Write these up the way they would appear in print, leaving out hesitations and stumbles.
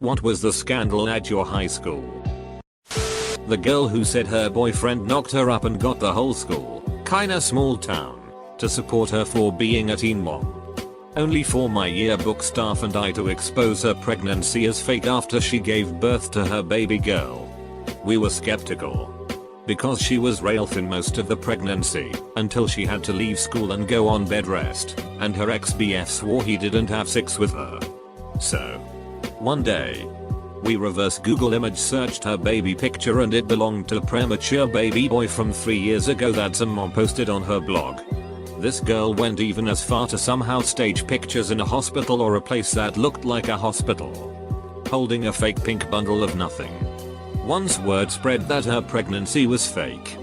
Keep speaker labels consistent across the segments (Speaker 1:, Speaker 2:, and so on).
Speaker 1: What was the scandal at your high school? The girl who said her boyfriend knocked her up and got the whole school, kinda small town, to support her for being a teen mom. Only for my yearbook staff and I to expose her pregnancy as fake after she gave birth to her baby girl. We were skeptical. Because she was Ralph in most of the pregnancy, until she had to leave school and go on bed rest, and her ex-BF swore he didn't have sex with her. So, one day, we reverse Google image searched her baby picture and it belonged to a premature baby boy from 3 years ago that some mom posted on her blog. This girl went even as far to somehow stage pictures in a hospital or a place that looked like a hospital, holding a fake pink bundle of nothing. Once word spread that her pregnancy was fake,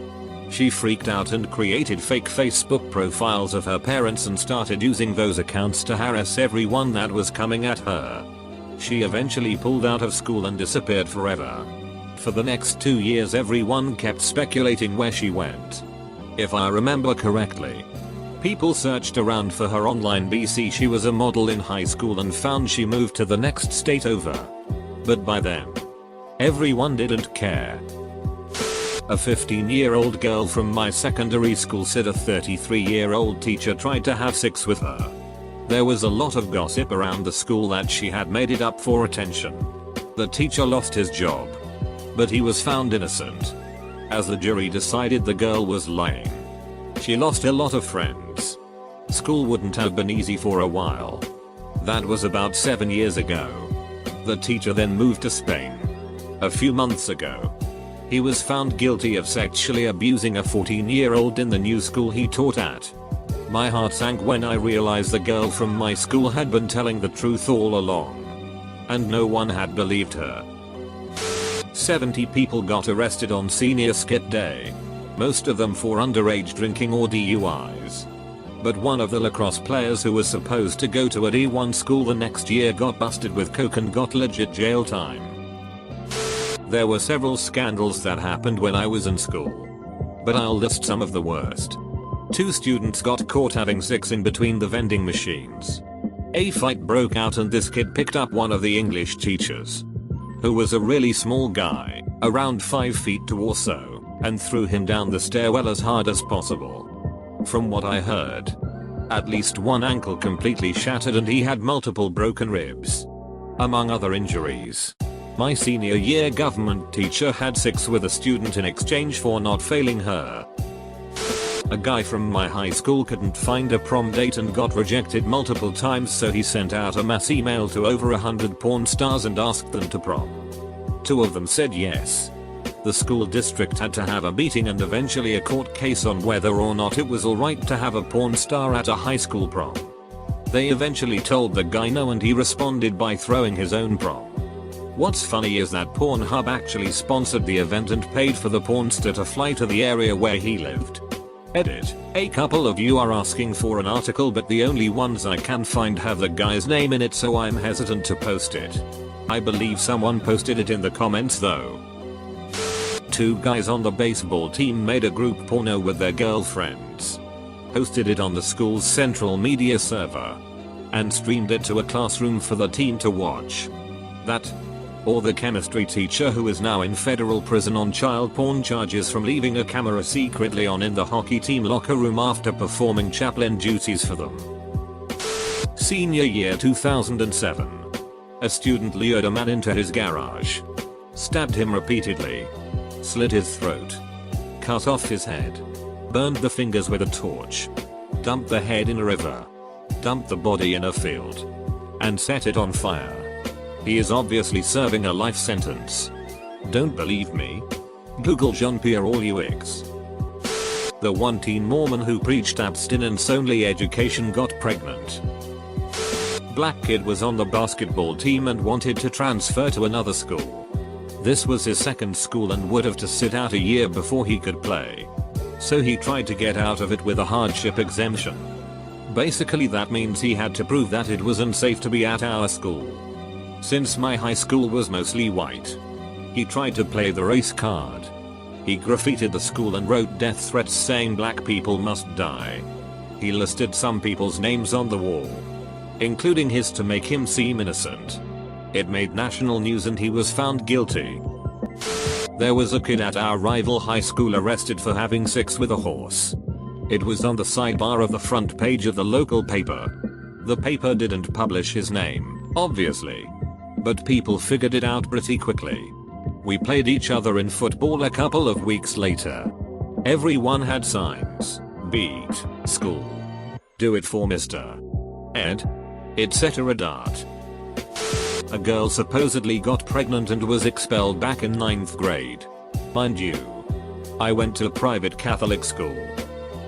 Speaker 1: she freaked out and created fake Facebook profiles of her parents and started using those accounts to harass everyone that was coming at her. She eventually pulled out of school and disappeared forever. For the next 2 years everyone kept speculating where she went. If I remember correctly, people searched around for her online BC. She was a model in high school and found she moved to the next state over. But by then, everyone didn't care. A 15-year-old girl from my secondary school said a 33-year-old teacher tried to have sex with her. There was a lot of gossip around the school that she had made it up for attention. The teacher lost his job, but he was found innocent, as the jury decided the girl was lying. She lost a lot of friends. School wouldn't have been easy for a while. That was about 7 years ago. The teacher then moved to Spain. A few months ago, he was found guilty of sexually abusing a 14-year-old in the new school he taught at. My heart sank when I realized the girl from my school had been telling the truth all along, and no one had believed her. 70 people got arrested on senior skit day, most of them for underage drinking or DUIs. But one of the lacrosse players who was supposed to go to a D1 school the next year got busted with coke and got legit jail time. There were several scandals that happened when I was in school, but I'll list some of the worst. 2 students got caught having sex in between the vending machines. A fight broke out and this kid picked up one of the English teachers, who was a really small guy, around 5 feet tall or so, and threw him down the stairwell as hard as possible. From what I heard, at least one ankle completely shattered and he had multiple broken ribs, among other injuries. My senior year government teacher had sex with a student in exchange for not failing her. A guy from my high school couldn't find a prom date and got rejected multiple times, so he sent out a mass email to over 100 porn stars and asked them to prom. 2 of them said yes. The school district had to have a meeting and eventually a court case on whether or not it was alright to have a porn star at a high school prom. They eventually told the guy no and he responded by throwing his own prom. What's funny is that Pornhub actually sponsored the event and paid for the pornster to fly to the area where he lived. Edit. A couple of you are asking for an article but the only ones I can find have the guy's name in it, so I'm hesitant to post it. I believe someone posted it in the comments though. 2 guys on the baseball team made a group porno with their girlfriends, posted it on the school's central media server, and streamed it to a classroom for the team to watch. That, or the chemistry teacher who is now in federal prison on child porn charges from leaving a camera secretly on in the hockey team locker room after performing chaplain duties for them. Senior year 2007. A student lured a man into his garage, stabbed him repeatedly, slit his throat, cut off his head, burned the fingers with a torch, dumped the head in a river, dumped the body in a field, and set it on fire. He is obviously serving a life sentence. Don't believe me? Google Jean-Pierre all UX. The one teen Mormon who preached abstinence-only education got pregnant. Black kid was on the basketball team and wanted to transfer to another school. This was his second school and would have to sit out a year before he could play. So he tried to get out of it with a hardship exemption. Basically that means he had to prove that it was unsafe to be at our school. Since my high school was mostly white, he tried to play the race card. He graffitied the school and wrote death threats saying black people must die. He listed some people's names on the wall, including his to make him seem innocent. It made national news and he was found guilty. There was a kid at our rival high school arrested for having sex with a horse. It was on the sidebar of the front page of the local paper. The paper didn't publish his name, obviously. But people figured it out pretty quickly. We played each other in football a couple of weeks later. Everyone had signs. Beat. School. Do it for Mr. Ed. Etc. A girl supposedly got pregnant and was expelled back in 9th grade. Mind you, I went to a private Catholic school.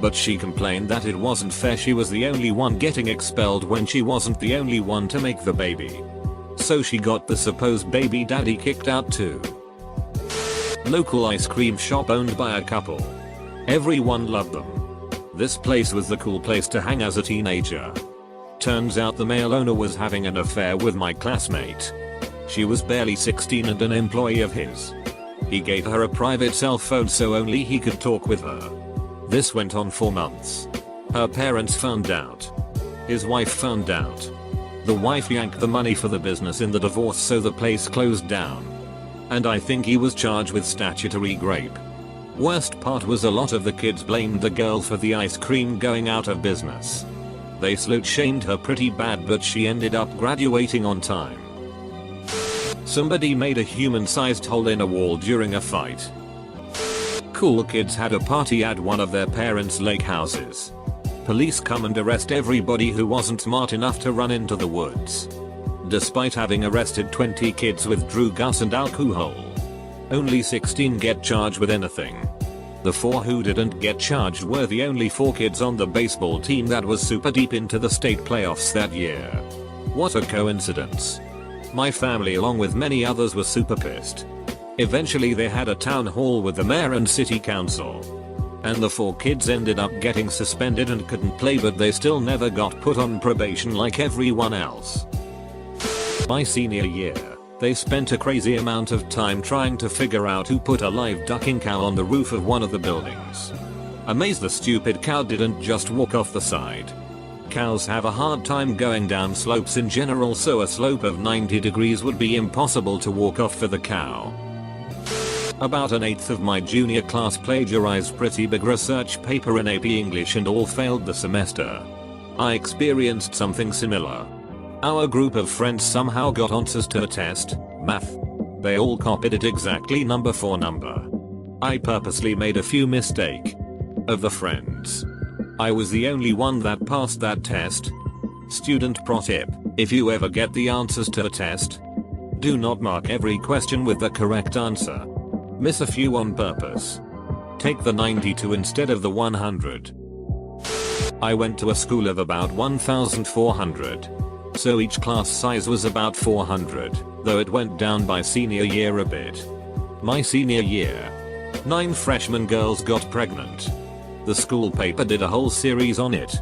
Speaker 1: But she complained that it wasn't fair, she was the only one getting expelled when she wasn't the only one to make the baby. So she got the supposed baby daddy kicked out too. Local ice cream shop owned by a couple. Everyone loved them. This place was the cool place to hang as a teenager. Turns out the male owner was having an affair with my classmate. She was barely 16 and an employee of his. He gave her a private cell phone so only he could talk with her. This went on for months. Her parents found out. His wife found out. The wife yanked the money for the business in the divorce, so the place closed down. And I think he was charged with statutory rape. Worst part was a lot of the kids blamed the girl for the ice cream going out of business. They slut shamed her pretty bad, but she ended up graduating on time. Somebody made a human-sized hole in a wall during a fight. Cool kids had a party at one of their parents' lake houses. Police come and arrest everybody who wasn't smart enough to run into the woods. Despite having arrested 20 kids with drug use and alcohol, only 16 get charged with anything. The 4 who didn't get charged were the only 4 kids on the baseball team that was super deep into the state playoffs that year. What a coincidence. My family along with many others were super pissed. Eventually they had a town hall with the mayor and city council. And the 4 kids ended up getting suspended and couldn't play, but they still never got put on probation like everyone else. My senior year, they spent a crazy amount of time trying to figure out who put a live ducking cow on the roof of one of the buildings. Amazed the stupid cow didn't just walk off the side. Cows have a hard time going down slopes in general, so a slope of 90 degrees would be impossible to walk off for the cow. About an eighth of my junior class plagiarized pretty big research paper in AP English and all failed the semester. I experienced something similar. Our group of friends somehow got answers to a test, math. They all copied it exactly number for number. I purposely made a few mistakes. Of the friends, I was the only one that passed that test. Student pro tip: if you ever get the answers to a test, do not mark every question with the correct answer. Miss a few on purpose. Take the 92 instead of the 100. I went to a school of about 1,400. So each class size was about 400, though it went down by senior year a bit. My senior year, 9 freshman girls got pregnant. The school paper did a whole series on it.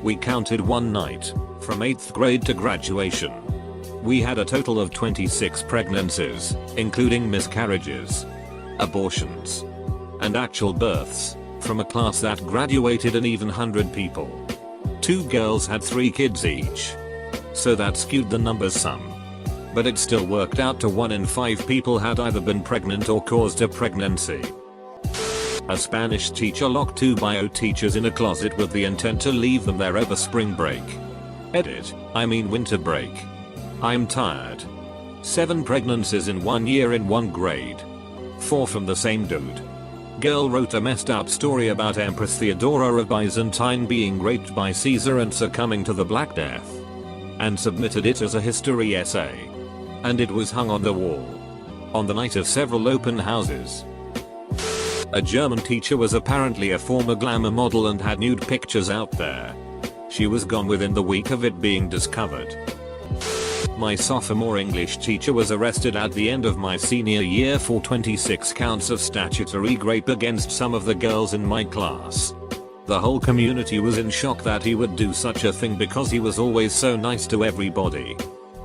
Speaker 1: We counted one night, from 8th grade to graduation. We had a total of 26 pregnancies, including miscarriages, abortions, and actual births, from a class that graduated an even 100 people. 2 girls had 3 kids each. So that skewed the numbers some. But it still worked out to 1 in 5 people had either been pregnant or caused a pregnancy. A Spanish teacher locked 2 bio teachers in a closet with the intent to leave them there over spring break. I mean winter break. I'm tired. 7 pregnancies in 1 year in 1 grade. 4 from the same dude. Girl wrote a messed up story about Empress Theodora of Byzantine being raped by Caesar and succumbing to the Black Death. And submitted it as a history essay. And it was hung on the wall. On the night of several open houses. A German teacher was apparently a former glamour model and had nude pictures out there. She was gone within the week of it being discovered. My sophomore English teacher was arrested at the end of my senior year for 26 counts of statutory rape against some of the girls in my class. The whole community was in shock that he would do such a thing because he was always so nice to everybody.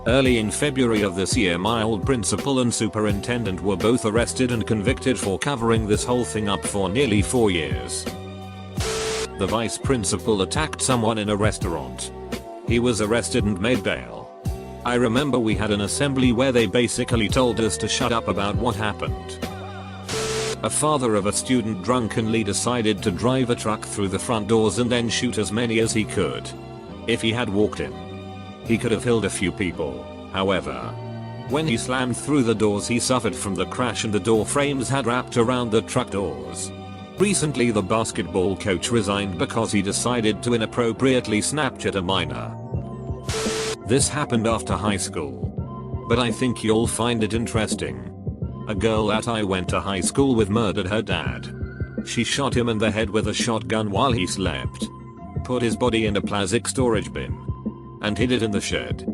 Speaker 1: Early in February of this year, my old principal and superintendent were both arrested and convicted for covering this whole thing up for nearly 4 years. The vice principal attacked someone in a restaurant. He was arrested and made bail. I remember we had an assembly where they basically told us to shut up about what happened. A father of a student drunkenly decided to drive a truck through the front doors and then shoot as many as he could. If he had walked in, he could have killed a few people. However, when he slammed through the doors he suffered from the crash and the door frames had wrapped around the truck doors. Recently the basketball coach resigned because he decided to inappropriately Snapchat a minor. This happened after high school, but I think you'll find it interesting. A girl that I went to high school with murdered her dad. She shot him in the head with a shotgun while he slept, put his body in a plastic storage bin, and hid it in the shed.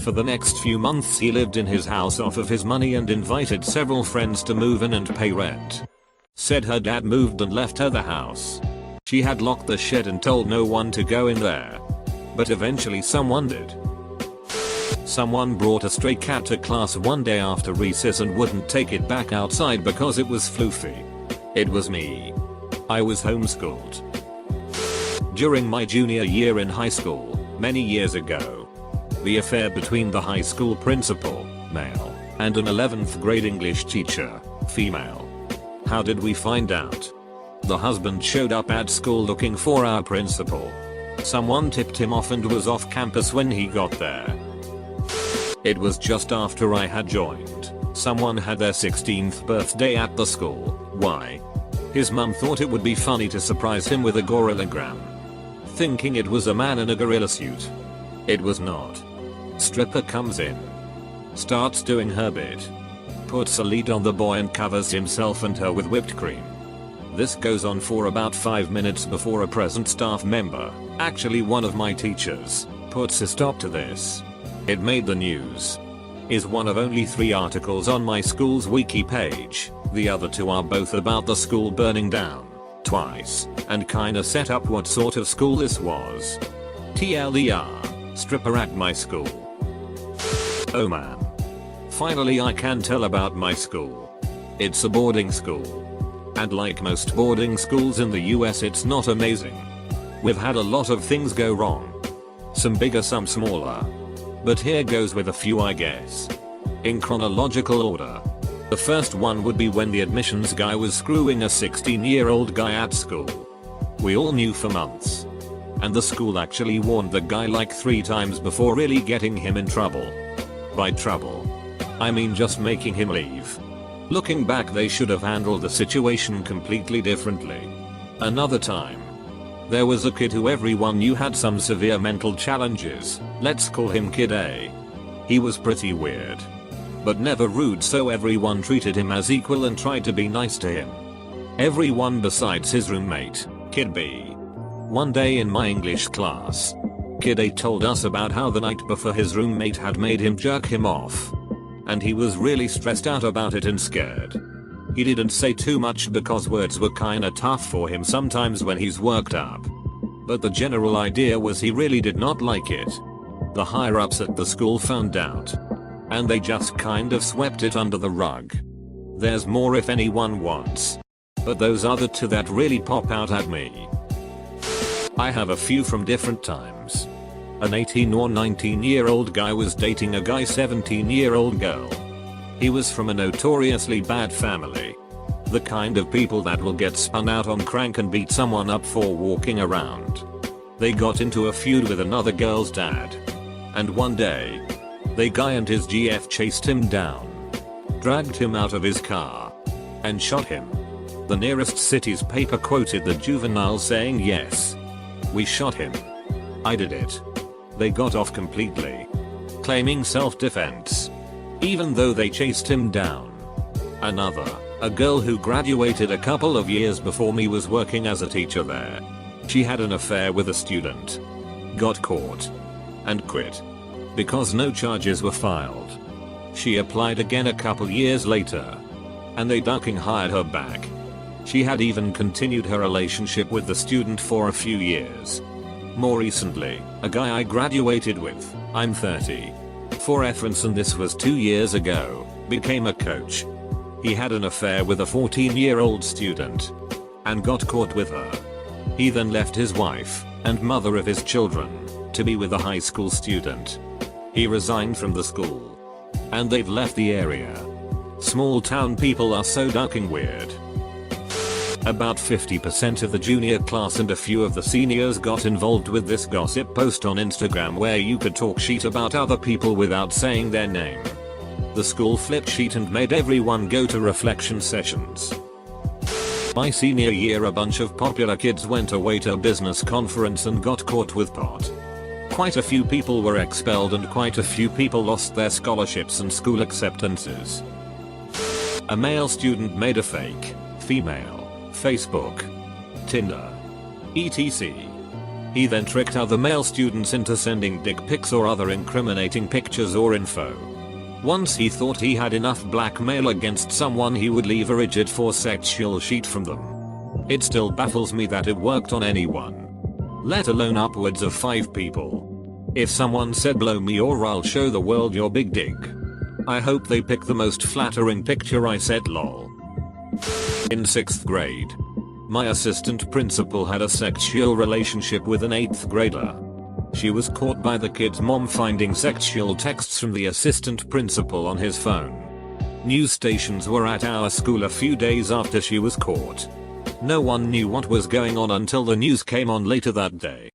Speaker 1: For the next few months he lived in his house off of his money and invited several friends to move in and pay rent. Said her dad moved and left her the house. She had locked the shed and told no one to go in there. But eventually someone did. Someone brought a stray cat to class one day after recess and wouldn't take it back outside because it was fluffy. It was me. I was homeschooled. During my junior year in high school, many years ago, the affair between the high school principal, male, and an 11th grade English teacher, female. How did we find out? The husband showed up at school looking for our principal. Someone tipped him off and was off campus when he got there. It was just after I had joined. Someone had their 16th birthday at the school. Why? His mum thought it would be funny to surprise him with a gorillagram, thinking it was a man in a gorilla suit. It was not. Stripper comes in, starts doing her bit, puts a lead on the boy and covers himself and her with whipped cream. This goes on for about 5 minutes before a present staff member, actually one of my teachers, puts a stop to this. It made the news. Is one of only 3 articles on my school's wiki page. The other 2 are both about the school burning down twice and kinda set up what sort of school this was. TLDR, stripper at my school. Oh man. Finally I can tell about my school. It's a boarding school. And like most boarding schools in the US it's not amazing. We've had a lot of things go wrong. Some bigger, some smaller. But here goes with a few I guess. In chronological order. The first one would be when the admissions guy was screwing a 16-year-old guy at school. We all knew for months. And the school actually warned the guy like 3 times before really getting him in trouble. By trouble, I mean just making him leave. Looking back they should have handled the situation completely differently. Another time. There was a kid who everyone knew had some severe mental challenges. Let's call him Kid A. He was pretty weird, but never rude, so everyone treated him as equal and tried to be nice to him. Everyone besides his roommate, Kid B. One day in my English class, Kid A told us about how the night before his roommate had made him jerk him off. And he was really stressed out about it and scared. He didn't say too much because words were kinda tough for him sometimes when he's worked up. But the general idea was he really did not like it. The higher ups at the school found out. And they just kind of swept it under the rug. There's more if anyone wants. But those are the 2 that really pop out at me. I have a few from different times. An 18 or 19-year-old guy was dating a guy 17-year-old girl. He was from a notoriously bad family. The kind of people that will get spun out on crank and beat someone up for walking around. They got into a feud with another girl's dad. And one day, the guy and his GF chased him down, dragged him out of his car, and shot him. The nearest city's paper quoted the juvenile saying, "Yes, we shot him. I did it." They got off completely, claiming self-defense, even though they chased him down. Another, a girl who graduated a couple of years before me, was working as a teacher there. She had an affair with a student, got caught, and quit because no charges were filed. She applied again a couple years later, and they ducking hired her back. She had even continued her relationship with the student for a few years. More recently, a guy I graduated with, I'm 30. For reference, and this was 2 years ago, became a coach. He had an affair with a 14-year-old student and got caught with her. He then left his wife and mother of his children to be with a high school student. He resigned from the school. And they've left the area. Small town people are so ducking weird. About 50% of the junior class and a few of the seniors got involved with this gossip post on Instagram where you could talk shit about other people without saying their name. The school flipped sheet and made everyone go to reflection sessions. My senior year, a bunch of popular kids went away to a business conference and got caught with pot. Quite a few people were expelled and quite a few people lost their scholarships and school acceptances. A male student made a fake, female, Facebook, Tinder, etc. He then tricked other male students into sending dick pics or other incriminating pictures or info. Once he thought he had enough blackmail against someone, he would leave a rigid for sexual sheet from them. It still baffles me that it worked on anyone, let alone upwards of 5 people. If someone said blow me or I'll show the world your big dick, I hope they pick the most flattering picture. I said lol. In 6th grade, my assistant principal had a sexual relationship with an 8th grader. She was caught by the kid's mom finding sexual texts from the assistant principal on his phone. News stations were at our school a few days after she was caught. No one knew what was going on until the news came on later that day.